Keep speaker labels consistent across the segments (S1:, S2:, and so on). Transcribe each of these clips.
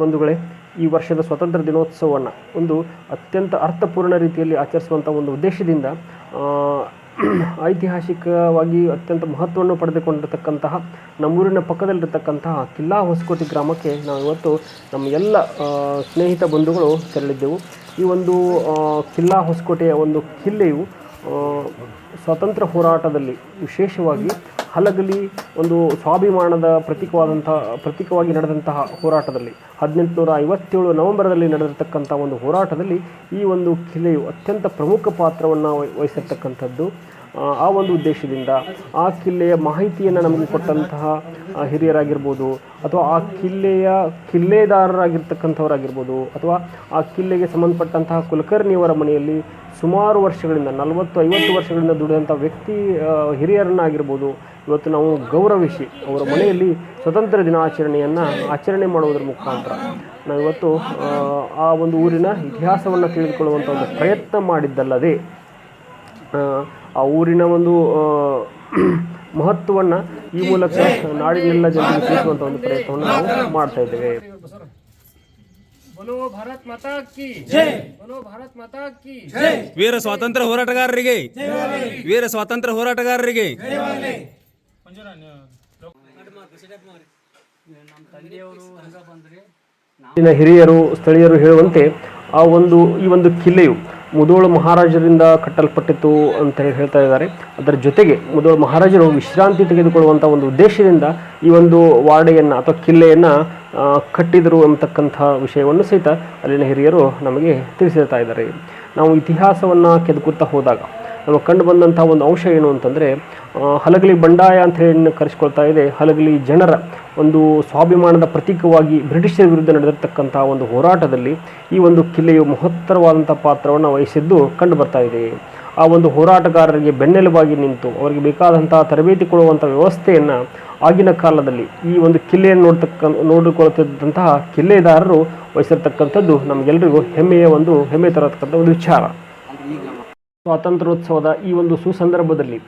S1: ಬಂಧುಗಳೇ, ಈ ವರ್ಷದ ಸ್ವತಂತ್ರ ದಿನೋತ್ಸವವನ್ನು ಒಂದು ಅತ್ಯಂತ ಅರ್ಥಪೂರ್ಣ ರೀತಿಯಲ್ಲಿ ಆಚರಿಸುವಂಥ ಒಂದು ಉದ್ದೇಶದಿಂದ ಐತಿಹಾಸಿಕವಾಗಿ ಅತ್ಯಂತ ಮಹತ್ವವನ್ನು ಪಡೆದುಕೊಂಡಿರತಕ್ಕಂತಹ ನಮ್ಮೂರಿನ ಪಕ್ಕದಲ್ಲಿರತಕ್ಕಂತಹ ಕಿಲ್ಲಾ ಹೊಸಕೋಟೆ ಗ್ರಾಮಕ್ಕೆ ನಾವು ಇವತ್ತು ನಮ್ಮ ಎಲ್ಲ ಸ್ನೇಹಿತ ಬಂಧುಗಳು ತೆರಳಿದ್ದೆವು. ಈ ಒಂದು ಕಿಲ್ಲಾ ಹೊಸಕೋಟೆಯ ಒಂದು ಕಿಲ್ಲೆಯು ಸ್ವಾತಂತ್ರ್ಯ ಹೋರಾಟದಲ್ಲಿ ವಿಶೇಷವಾಗಿ ಹಲಗಲಿ ಒಂದು ಸ್ವಾಭಿಮಾನದ ಪ್ರತೀಕವಾಗಿ ನಡೆದಂತಹ ಹೋರಾಟದಲ್ಲಿ 1857 ನವೆಂಬರ್ದಲ್ಲಿ ನಡೆದಿರ್ತಕ್ಕಂಥ ಒಂದು ಹೋರಾಟದಲ್ಲಿ ಈ ಒಂದು ಕಿಲ್ಲೆಯು ಅತ್ಯಂತ ಪ್ರಮುಖ ಪಾತ್ರವನ್ನು ವಹಿಸಿರ್ತಕ್ಕಂಥದ್ದು. ಆ ಒಂದು ಉದ್ದೇಶದಿಂದ ಆ ಕಿಲ್ಲೆಯ ಮಾಹಿತಿಯನ್ನು ನಮಗೆ ಕೊಟ್ಟಂತಹ ಹಿರಿಯರಾಗಿರ್ಬೋದು, ಅಥವಾ ಆ ಕಿಲ್ಲೆದಾರರಾಗಿರ್ತಕ್ಕಂಥವರಾಗಿರ್ಬೋದು, ಅಥವಾ ಆ ಕಿಲ್ಲೆಗೆ ಸಂಬಂಧಪಟ್ಟಂತಹ ಕುಲಕರ್ಣಿಯವರ ಮನೆಯಲ್ಲಿ ಸುಮಾರು ವರ್ಷಗಳಿಂದ 40-50 ವರ್ಷಗಳಿಂದ ದುಡಿದಂಥ ವ್ಯಕ್ತಿ ಹಿರಿಯರನ್ನಾಗಿರ್ಬೋದು ಇವತ್ತು ನಾವು ಗೌರವಿಸಿ ಅವರ ಮನೆಯಲ್ಲಿ ಸ್ವತಂತ್ರ ದಿನಾಚರಣೆಯನ್ನು ಆಚರಣೆ ಮಾಡುವುದರ ಮುಖಾಂತರ ನಾವಿವತ್ತು ಆ ಒಂದು ಊರಿನ ಇತಿಹಾಸವನ್ನು ತಿಳಿದುಕೊಳ್ಳುವಂಥ ಒಂದು ಪ್ರಯತ್ನ ಮಾಡಿದ್ದಲ್ಲದೆ ಆ ಊರಿನ ಒಂದು ಮಹತ್ವವನ್ನು ಈ ಮೂಲಕ ನಾಡಿನೆಲ್ಲ ಜನರಿಗೆ ತಿಳಿಸುವಂಥ ಒಂದು ಪ್ರಯತ್ನವನ್ನು ನಾವು ಮಾಡ್ತಾ ಇದ್ದೇವೆ.
S2: बोलो भारत माता की जय, बोलो भारत माता की जय.
S3: ವೀರ ಸ್ವಾತಂತ್ರ್ಯ ಹೋರಾಟಗಾರರಿಗೆ, ವೀರ ಸ್ವಾತಂತ್ರ್ಯ ಹೋರಾಟಗಾರರಿಗೆ.
S1: ಹಿರಿಯರು ಸ್ಥಳೀಯರು ಹೇಳುವಂತೆ ಈ ಒಂದು ಕಿಲ್ಲೆಯು ಮುಧೋಳ ಮಹಾರಾಜರಿಂದ ಕಟ್ಟಲ್ಪಟ್ಟಿತು ಅಂತ ಹೇಳ್ತಾ ಇದ್ದಾರೆ. ಅದರ ಜೊತೆಗೆ ಮುಧೋಳ ಮಹಾರಾಜರು ವಿಶ್ರಾಂತಿ ತೆಗೆದುಕೊಳ್ಳುವಂಥ ಒಂದು ಉದ್ದೇಶದಿಂದ ಈ ಒಂದು ವಾಡೆಯನ್ನು ಅಥವಾ ಕಿಲ್ಲೆಯನ್ನು ಕಟ್ಟಿದರು ಅಂತಕ್ಕಂಥ ವಿಷಯವನ್ನು ಸಹಿತ ಅಲ್ಲಿನ ಹಿರಿಯರು ನಮಗೆ ತಿಳಿಸಿರ್ತಾ ಇದ್ದಾರೆ. ನಾವು ಇತಿಹಾಸವನ್ನು ಕೆದಕುತ್ತಾ ಹೋದಾಗ ನಮಗೆ ಕಂಡು ಬಂದಂಥ ಒಂದು ಅಂಶ ಏನು ಅಂತಂದರೆ, ಹಲಗಲಿ ಬಂಡಾಯ ಅಂತ ಹೇಳಿ ಕರೆಸ್ಕೊಳ್ತಾ ಇದೆ. ಹಲಗಲಿ ಜನರ ಒಂದು ಸ್ವಾಭಿಮಾನದ ಪ್ರತೀಕವಾಗಿ ಬ್ರಿಟಿಷರ ವಿರುದ್ಧ ನಡೆದಿರ್ತಕ್ಕಂಥ ಒಂದು ಹೋರಾಟದಲ್ಲಿ ಈ ಒಂದು ಕಿಲ್ಲೆಯು ಮಹತ್ತರವಾದಂಥ ಪಾತ್ರವನ್ನು ವಹಿಸಿದ್ದು ಕಂಡು ಬರ್ತಾ ಇದೆ. ಆ ಒಂದು ಹೋರಾಟಗಾರರಿಗೆ ಬೆನ್ನೆಲುಬಾಗಿ ನಿಂತು ಅವರಿಗೆ ಬೇಕಾದಂಥ ತರಬೇತಿ ಕೊಡುವಂಥ ವ್ಯವಸ್ಥೆಯನ್ನು ಆಗಿನ ಕಾಲದಲ್ಲಿ ಈ ಒಂದು ಕಿಲ್ಲೆಯನ್ನು ನೋಡಿಕೊಳ್ಳುತ್ತಿದ್ದಂತಹ ಕಿಲ್ಲೆದಾರರು ವಹಿಸಿರ್ತಕ್ಕಂಥದ್ದು ನಮಗೆಲ್ಲರಿಗೂ ಹೆಮ್ಮೆ ತರತಕ್ಕಂಥ ಒಂದು ವಿಚಾರ. ಸ್ವಾತಂತ್ರ್ಯೋತ್ಸವದ ಈ ಒಂದು ಸುಸಂದರ್ಭದಲ್ಲಿ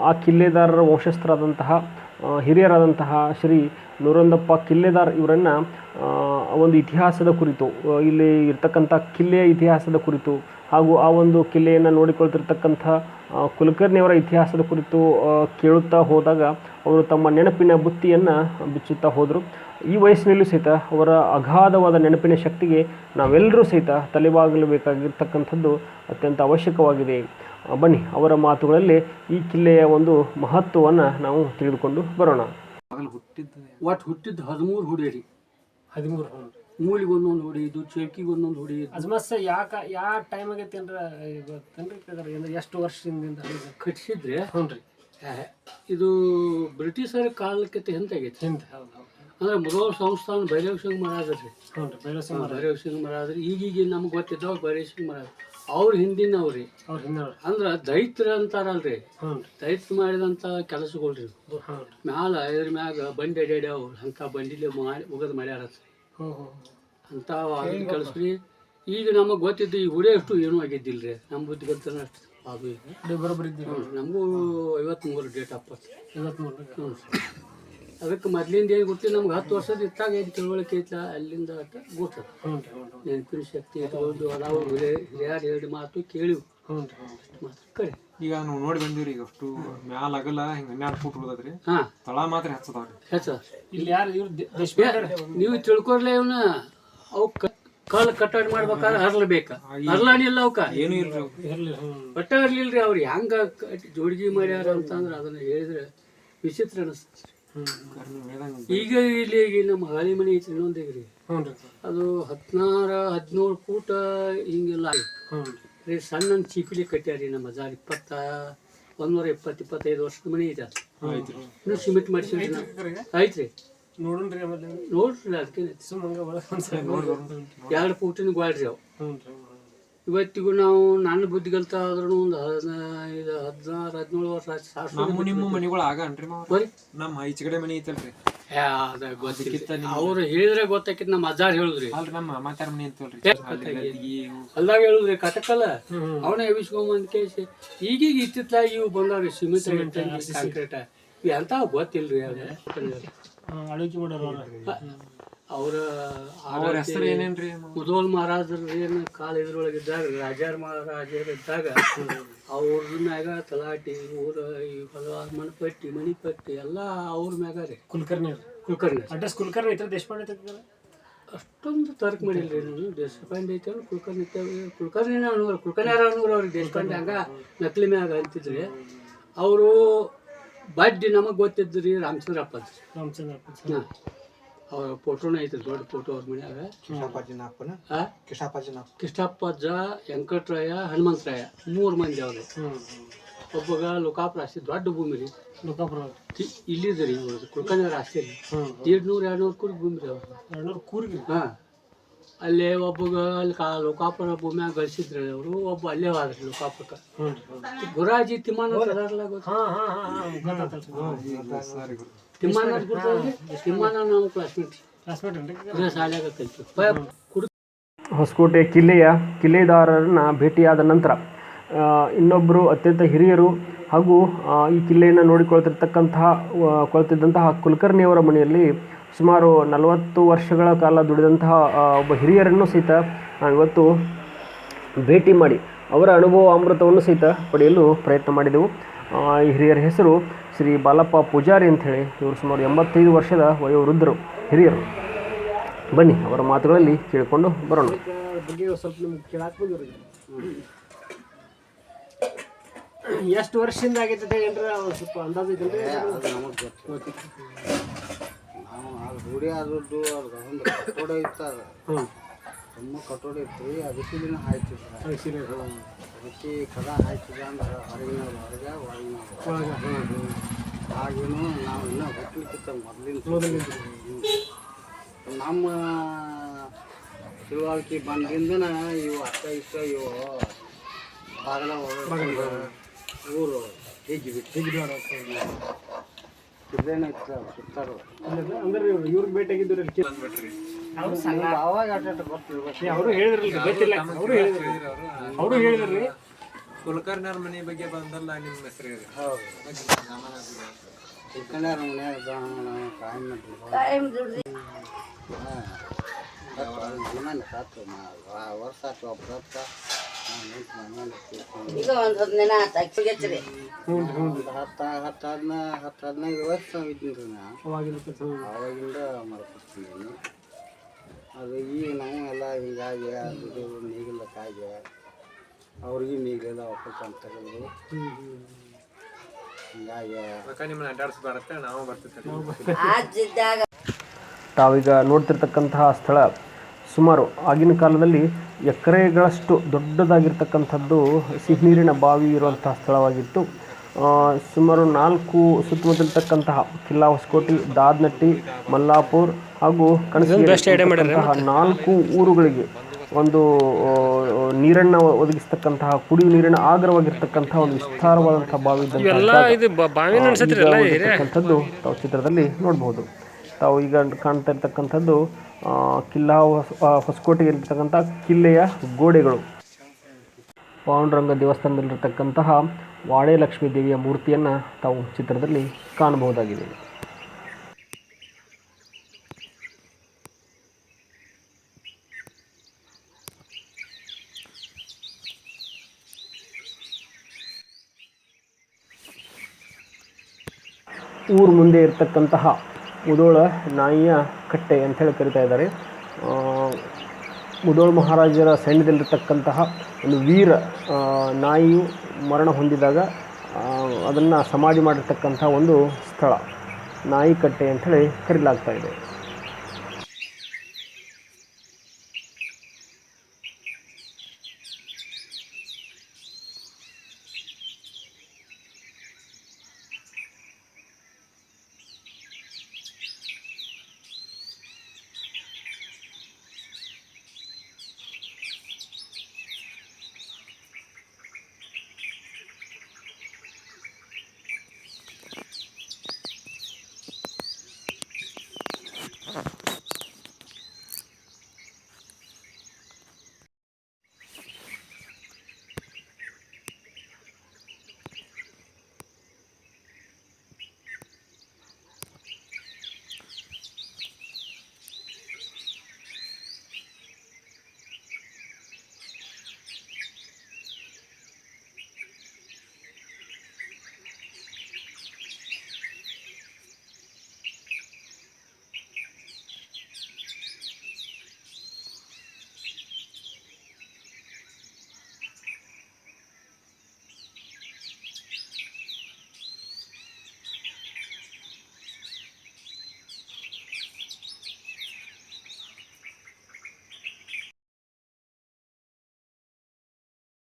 S1: ಆ ಕಿಲ್ಲೆದಾರರ ವಂಶಸ್ಥರಾದಂತಹ ಹಿರಿಯರಾದಂತಹ ಶ್ರೀ ನೂರೊಂದಪ್ಪ ಕಿಲ್ಲೆದಾರ್ ಇವರನ್ನು ಒಂದು ಇತಿಹಾಸದ ಕುರಿತು, ಇಲ್ಲಿ ಇರ್ತಕ್ಕಂಥ ಕಿಲ್ಲೆಯ ಇತಿಹಾಸದ ಕುರಿತು ಹಾಗೂ ಆ ಒಂದು ಕಿಲ್ಲೆಯನ್ನು ನೋಡಿಕೊಳ್ತಿರ್ತಕ್ಕಂಥ ಕುಲಕರ್ಣಿಯವರ ಇತಿಹಾಸದ ಕುರಿತು ಕೇಳುತ್ತಾ ಹೋದಾಗ ಅವರು ತಮ್ಮ ನೆನಪಿನ ಬುತ್ತಿಯನ್ನು ಬಿಚ್ಚುತ್ತಾ ಹೋದರು. ಈ ವಯಸ್ಸಿನಲ್ಲೂ ಸಹಿತ ಅವರ ಅಗಾಧವಾದ ನೆನಪಿನ ಶಕ್ತಿಗೆ ನಾವೆಲ್ಲರೂ ಸಹಿತ ತಲೆಬಾಗಲೇಬೇಕಾಗಿರ್ತಕ್ಕಂಥದ್ದು ಅತ್ಯಂತ ಅವಶ್ಯಕವಾಗಿದೆ. ಬನ್ನಿ ಅವರ ಮಾತುಗಳಲ್ಲಿ ಈ ಕಿಲ್ಲೆಯ ಒಂದು ಮಹತ್ವವನ್ನು ನಾವು ತಿಳಿದುಕೊಂಡು ಬರೋಣ.
S4: ಹುಟ್ಟಿದ್ದು 13 ಹುಡಿಯರಿ, 13 ಮೂಲಿಗೆ ಒಂದೊಂದು ಹೊಡಿಯಿದ್ದು, ಚೌಕಿಗೆ ಒಂದೊಂದು ಹೊಡಿಯಿದ್ದು.
S2: ಅಜ್ಮಸ್ ಯಾವ ಟೈಮ್ ಆಗೈತೇನ್ರಿ? ಎಷ್ಟು ವರ್ಷದಿಂದ
S4: ಕಟ್ಟಿಸಿದ್ರೆ
S2: ಹ್ಞೂ.
S4: ಇದು ಬ್ರಿಟಿಷರ ಕಾಲಕ್ಕೆ ಹಿಂದಾಗೈತಿ. ಅಂದ್ರೆ ಮೊದಲ ಸಂಸ್ಥಾನ ಭೈರವ್ ಸಿಂಗ್ ಮಹಾರಾಜ್ ರೀ. ಭೈರವ್ ಸಿಂಗ್ ಮಹಾರಾಜ್ ಈಗೀಗ ನಮ್ಗೆ ಗೊತ್ತಿದ್ದವ್ ಭೈರವ್ ಸಿಂಗ್ ಮಹಾರಾಜ್. ಅವ್ರ ಹಿಂದಿನ ಅವ್ರಿ, ಅಂದ್ರ ದೈತ್ರ ಅಂತಾರಲ್ರಿ, ದೈತ್ರ ಮಾಡಿದಂತ ಕೆಲಸಗಳ್ರಿ. ಇದ್ರ ಮ್ಯಾಗ ಬಂಡಿ ಅಡ್ಯಾಡ್ಯಾವ, ಅಂತ ಬಂಡಿಲೆ ಉಗದ್ ಮಾಡ್ಯಾರ ಅಂತ ಕಳಿಸ್ರಿ. ಈಗ ನಮಗ್ ಗೊತ್ತಿದ್ದು ಈ ಹುಡಿ ಅಷ್ಟು ಏನೂ ಆಗಿದ್ದಿಲ್ರಿ, ನಮ್ಮ ಬುದ್ಧಿ ಗೊತ್ತನ ಅಷ್ಟು. ಅದು ನಮಗೂ 53 ಡೇಟ್ ಆಫ್ ಬರ್ತ್. ಅದಕ್ಕೆ ಮೊದ್ಲಿಂದ ಏನು ಗೊತ್ತಿಲ್ಲ ನಮ್ಗೆ. 10 ವರ್ಷದ ಇತ್ತಾಗ ಏನು ತಿಳುವಳಿಕೆ ಐತ, ಅಲ್ಲಿಂದ ಗೊತ್ತದ. ನೆನಪಿನ ಶಕ್ತಿ ಇಟ್ಕೊಂಡು ಅದಾವು ಹಿರಿಯರು ಎರಡು ಮಾತು ಕೇಳಿವು. ಕರೆ
S5: ಈಗ ನಾವು ನೋಡಿ ಬಂದಿವ್ರಿ. ಈಗ ಅಷ್ಟು ಮ್ಯಾಲ ಆಗಲ್ಲ, ಹಿಂಗ 12 ಫೂಟ್ ಉಳ್ದದ್ರಿ. ತಳ ಮಾತ್ರ ಹೆಚ್ಚದ.
S2: ಇಲ್ಲಿ ಯಾರು
S4: ನೀವು ತಿಳ್ಕೊಡ್ಲೆ ಇವನ್ನ ಅವು ಕಾಲ ಕಟ್ಟಾಡಿ ಮಾಡ್ಬೇಕಾದ್ರೆ ಹರ್ಲಬೇಕ, ಹರ್ಲಾಣಿಲ್ಲ ಅವಕ್ಕ
S5: ಏನು ಇಲ್ರಿ,
S4: ಬಟ್ಟ ಇರ್ಲಿಲ್ರಿ. ಅವ್ರು ಹೆಂಗ ಜೋಡಿಗೆ ಮಾಡ್ಯಾರ ಅಂತಂದ್ರೆ ಅದನ್ನ ಹೇಳಿದ್ರೆ ವಿಚಿತ್ರ ಅನಿಸ್ತದೆ. ಈಗ ಇಲ್ಲಿ ನಮ್ಮ ಹಳಿ ಮನೆ ಐತಿ ಇನ್ನೊಂದೇಗ್ರಿ, ಅದು 16-17 ಫೂಟ್ ಹಿಂಗೆಲ್ಲ ರೀ. ಸಣ್ಣ ಚೀಪಿಲಿ ಕಟ್ಟ್ಯಾರಿ ನಮ್ಮ ಅಜ್ಜಾರ್. 125 ವರ್ಷದ ಮನೆ ಐತೆ. ಇನ್ನು ಸಿಮೆಂಟ್ ಮಾಡಿಸಿದ್ರಿ ಐತ್ರಿ. ನೋಡ್ರಿ ಅದಕ್ಕೆ 2 ಫೂಟಿನ ಗಾಡ್ರಿ ಅವು. ಇವತ್ತಿಗೂ ನಾವು ನನ್ನ ಬುದ್ಧಿಗಲ್ತ ಆದ್ರೂ ಒಂದು 16-17 ವರ್ಷ ಆಯ್ತು.
S5: ನಿಮ್ಮ ಮನೆಗಳು ಆಗನ್ರಿ ನಮ್ಮ ಈಚೆ ಕಡೆ ಮನೆ ಐತಲ್ರಿ,
S4: ಅವ್ರು ಹೇಳಿದ್ರೆ ಗೊತ್ತಾಕಿತ್. ನಮ್ಮ ಅಜ್ಜಾರ್ ಹೇಳಿದ್ರಿ,
S5: ನಮ್ಮ ಮಾತಾರ ಮನೆ ಅಂತಲ್ರಿ,
S4: ಅಲ್ಲಾಗ ಹೇಳಿದ್ರಿ ಕಟಕಲ್ಲ ಅವನ ಎಬ್ಬಿಸ್ಕೊಂಬಂದ್ ಕೇಸಿ. ಈಗೀಗ ಇತ್ತಿತ್ಲಾಗಿ ಇವು ಬಂದವ್ರಿ ಸಿಮೆಂಟ್ ಕಾಂಕ್ರೀಟ್. ಎಂತ ಗೊತ್ತಿಲ್ರಿ.
S2: ಅಡುಗೆ ಮಾಡೋರು
S4: ಅವರ
S5: ಹೆಸರು ಏನೇನ್ರಿ?
S4: ಮುಧೋಲ್ ಮಹಾರಾಜರು ಏನು ಕಾಲ ಇದ್ರೊಳಗಿದ್ದಾಗ ರಾಜಾರ ಮಹಾರಾಜರಿದ್ದಾಗ ಅವ್ರ ಮ್ಯಾಗ ತಲಾಟಿ ಊರ ಈ ಹೊಲ ಮಣಿಪಟ್ಟಿ ಎಲ್ಲ ಅವ್ರ ಮ್ಯಾಗ ರೀ. ಕುಲಕರ್ಣಿ
S2: ಅಡ್ರೆಸ್ ಕುಲಕರ್ಣಿ ಐತ್ರ ದೇಶಪಾಂಡೆ ತೆಗ್ದಾರ
S4: ಅಷ್ಟೊಂದು ತರ್ಕ ಮಾಡಿಲ್ರಿ ನಾನು. ದೇಶಪಾಂಡೆ ಐತೆ ಕುಲಕರ್ಣಿ ಕುಲಕರ್ಣಿನ ಅನ್ನೋರು ಕುಲಕರ್ಣಿಯಾರ ಅನ್ನೋರು ಅವ್ರಿಗೆ ದೇಶಪಾಂಡೆ ಹಂಗ ನಕಲಿ ಮ್ಯಾಗ ಅಂತಿದ್ರಿ. ಅವರು ಬಡ್ಡಿ ನಮಗೆ ಗೊತ್ತಿದ್ರಿ ರಾಮಚಂದ್ರಪ್ಪ ಹಾಂ, ಅವ್ರ ಫೋಟೋನ ಐತ್ರಿ, ದೊಡ್ಡ ಫೋಟೋ ಅವ್ರ ಮನ್ಯಾಗ. ಕಿಷ್ಟಪ್ಪಜ್ಜ, ವೆಂಕಟರಾಯ, ಹನುಮಂತರಾಯ 3 ಮಂದಿ ಅವರು. ಒಬ್ಬಗ ಲೋಕಾಪುರ ಆಸ್ತಿ ದೊಡ್ಡ ಭೂಮಿ ರೀ.
S2: ಲೋಕಾಪುರ
S4: ಇಲ್ಲಿದೆ ರೀ ಕುಲಕರ್ಣಿಯವ್ರ ಆಸ್ತಿ ರೀ. 100-200 ಕೂರಿ ಭೂಮಿ ರೀ ಅವ್ರು.
S2: 200 ಕೂರಿಗೆ.
S4: ಹಾಂ, ಅಲ್ಲೇ ಒಬ್ಬಗ ಅಲ್ಲಿ ಲೋಕಾಪುರ ಭೂಮಿಯಾಗ ಗಳಿಸಿದ್ರಿ ಅವರು. ಒಬ್ಬ ಅಲ್ಲೇ ಹೋದ್ರಿ ಲೋಕಾಪುರಕ್ಕೆ. ಗುರಾಜಿ ತಿಮ್ಮನ ತಿಮ್ಮನ ನಾವು ಕ್ಲಾಸ್ಮೇಟ್ ಶಾಲ್ಯಾಗ ಕಲ್ತೀವಿ.
S1: ಹೊಸಕೋಟೆ ಕಿಲ್ಲೆದಾರರನ್ನ ಭೇಟಿಯಾದ ನಂತರ ಇನ್ನೊಬ್ಬರು ಅತ್ಯಂತ ಹಿರಿಯರು ಹಾಗೂ ಈ ಕಿಲ್ಲೆಯನ್ನು ಕೊಳ್ತಿದ್ದಂತಹ ಕುಲಕರ್ಣಿಯವರ ಮನೆಯಲ್ಲಿ ಸುಮಾರು 40 ವರ್ಷಗಳ ಕಾಲ ದುಡಿದಂತಹ ಒಬ್ಬ ಹಿರಿಯರನ್ನು ಸಹಿತ ನಾವಿವತ್ತು ಭೇಟಿ ಮಾಡಿ ಅವರ ಅನುಭವ ಅಮೃತವನ್ನು ಸಹಿತ ಪಡೆಯಲು ಪ್ರಯತ್ನ ಮಾಡಿದೆವು. ಈ ಹಿರಿಯರ ಹೆಸರು ಶ್ರೀ ಬಾಲಪ್ಪ ಪೂಜಾರಿ ಅಂಥೇಳಿ. ಇವರು ಸುಮಾರು 85 ವರ್ಷದ ವಯೋವೃದ್ಧರು, ಹಿರಿಯರು. ಬನ್ನಿ ಅವರ ಮಾತುಗಳಲ್ಲಿ ಕೇಳಿಕೊಂಡು ಬರೋಣ.
S2: ಬಗ್ಗೆ ಸ್ವಲ್ಪ ನಿಮ್ಗೆ ಕೇಳಕ್ಕೆ ಬಂದಿವ್ರಿ. ಎಷ್ಟು ವರ್ಷದಿಂದ ಆಗೈತೆ ಏನ್ರ ಸ್ವಲ್ಪ ಅಂದಾಜು ಐತಲ್ರಿ?
S6: ರೂಢಿ ಆದದ್ದು ಅವ್ರಿಗೆ ಒಂದು ಕಟ್ಟೋಡೆ ಇರ್ತಾರ. ತುಂಬ ಕಟ್ಟೋಡೆ ಇರ್ತೀವಿ. ಅದಕ್ಕೆ ದಿನ ಹಾಯ್ತಿದ್ರು. ಅದಕ್ಕೆ ಕದ ಹಾಯ್ತಿದ್ದ ಅಂದ್ರೆ ಹೊರಗಿನವ್ರು ಹೊರಗೆ, ಒಳಗಿನವ್ರು ಹಾಗೇನು ನಾವು ಇನ್ನೂ ಹುಟ್ಟಲಿಕ್ಕಿತ್ತ ಮೊದಲಿನ ನಮ್ಮ ತಿಳುವಳಿಕೆ ಬಂದ್ರಿಂದನ ಇವು ಅಷ್ಟ ಇಷ್ಟ ಇವು ಬಾಗಲ ಊರು ಹಿಗ್ಗಿಬಿಟ್ಟು ಇಲ್ಲೇನ ಇತ್ತು ಸುತ್ತಾರು.
S2: ಅಂದ್ರೆ ಇವ್ರಿಗೆ ಭೇಟಿಯಾಗಿದ್ದು
S6: ಅವಾಗ ಆಟ ಗೊತ್ತಿರ್ಬೇಕು.
S2: ಅವರು ಹೇಳಿದ್ರಲ್ರಿ, ಗೊತ್ತಿಲ್ಲ. ಅವರು ಹೇಳಿದ್ರಿ
S5: ಕುಲಕರ್ಣಿಯವ್ರ ಮನೆ ಬಗ್ಗೆ ಬಂದಲ್ಲ ನಿಮ್ಮ ಹೆಸರು ಹೇಳಿ.
S6: ಹೌದು, ಕುಲಕರ್ಣಿಯವ್ರ ಮನ್ಯಾಗ ಕಾಯಂ ವರ್ಷ ಆಯ್ತು. ಒಬ್ಬ
S7: ಈಗ ಒಂದು 10 ದಿನ ಆಯ್ತು.
S6: 10-15 ವರ್ಷ ಇದ್ದೀನಿ ನಾ. ಅವಾಗಿಂದ ಮಾಡ್ಕೊಡ್ತೀನಿ. ಅದು ಈಗ ನಾವು ಎಲ್ಲ ಹಿಂಗಾಗಿ ಅದು ನೀಗಿಲ್ಲ ಕಾಯಿಗೆ ಅವ್ರಿಗೆ ನೀಗಿಲ್ಲ ವಾಪಸ್ ಅಂತ ತಗೊಂಡು ಹಿಂಗಾಗಿ
S5: ನಿಮ್ಮನ್ನ ಅಡ್ಡಾಡಿಸ್ಬಾರತ್ತೆ, ನಾವು ಬರ್ತಿರ್ತೀವಿ.
S1: ತಾವೀಗ ನೋಡ್ತಿರ್ತಕ್ಕಂತಹ ಸ್ಥಳ ಸುಮಾರು ಆಗಿನ ಕಾಲದಲ್ಲಿ ಎಕರೆಗಳಷ್ಟು ದೊಡ್ಡದಾಗಿರ್ತಕ್ಕಂಥದ್ದು ಸಿಹಿನೀರಿನ ಬಾವಿ ಇರುವಂತಹ ಸ್ಥಳವಾಗಿತ್ತು. ಸುಮಾರು 4 ಸುತ್ತಮುತ್ತಲಿರ್ತಕ್ಕಂತಹ ಕಿಲ್ಲಾ ಹೊಸಕೋಟೆ, ದಾದನಟ್ಟಿ, ಮಲ್ಲಾಪುರ್ ಹಾಗೂ ಕಣಸಗಿರಿ 4 ಊರುಗಳಿಗೆ ಒಂದು ನೀರನ್ನು ಒದಗಿಸ್ತಕ್ಕಂತಹ ಕುಡಿಯುವ ನೀರಿನ ಆಗರವಾಗಿರ್ತಕ್ಕಂತಹ ಒಂದು ವಿಸ್ತಾರವಾದಂತಹ ಬಾವಿ ಇರ್ತಕ್ಕಂಥದ್ದು ತಾವು ಚಿತ್ರದಲ್ಲಿ ನೋಡಬಹುದು. ತಾವು ಈಗ ಕಾಣ್ತಾ ಇರ್ತಕ್ಕಂಥದ್ದು ಕಿಲ್ಲಾ ಹೊಸಕೋಟೆಯಲ್ಲಿರ್ತಕ್ಕಂಥ ಕಿಲ್ಲೆಯ ಗೋಡೆಗಳು. ಪಾಂಡುರಂಗ ದೇವಸ್ಥಾನದಲ್ಲಿರ್ತಕ್ಕಂತಹ ವಾಡೆ ಲಕ್ಷ್ಮೀ ದೇವಿಯ ಮೂರ್ತಿಯನ್ನು ತಾವು ಚಿತ್ರದಲ್ಲಿ ಕಾಣಬಹುದಾಗಿದೆ. ಊರು ಮುಂದೆ ಇರತಕ್ಕಂತಹ ಮುಧೋಳ ನಾಯಿಯ ಕಟ್ಟೆ ಅಂಥೇಳಿ ಕರಿತಾ ಇದ್ದಾರೆ. ಮುಧೋಳ ಮಹಾರಾಜರ ಸೈನ್ಯದಲ್ಲಿರ್ತಕ್ಕಂತಹ ಒಂದು ವೀರ ನಾಯಿಯು ಮರಣ ಹೊಂದಿದಾಗ ಅದನ್ನು ಸಮಾಧಿ ಮಾಡಿರ್ತಕ್ಕಂಥ ಒಂದು ಸ್ಥಳ ನಾಯಿ ಕಟ್ಟೆ ಅಂಥೇಳಿ ಕರೀಲಾಗ್ತಾ ಇದೆ.